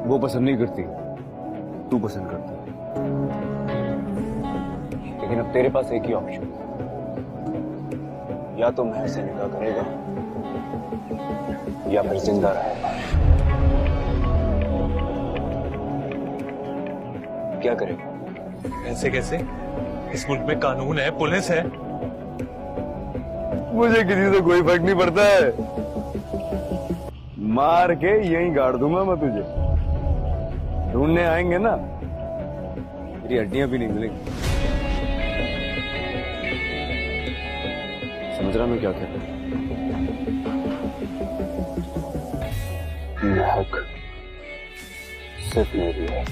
वो पसंद नहीं करती, तू पसंद करती। लेकिन अब तेरे पास एक ही ऑप्शन, या तो महर से निकाह करेगा या फिर जिंदा रहेगा। क्या करेगा? ऐसे कैसे? इस मुल्क में कानून है, पुलिस है। मुझे किसी से कोई फर्क नहीं पड़ता है, मार के यहीं गाड़ दूंगा मैं तुझे। ढूंढने आएंगे ना, तेरी हड्डियां भी नहीं मिलेंगी। समझ रहा मैं क्या कह रहा हूं? महक सिर्फ मेरी है।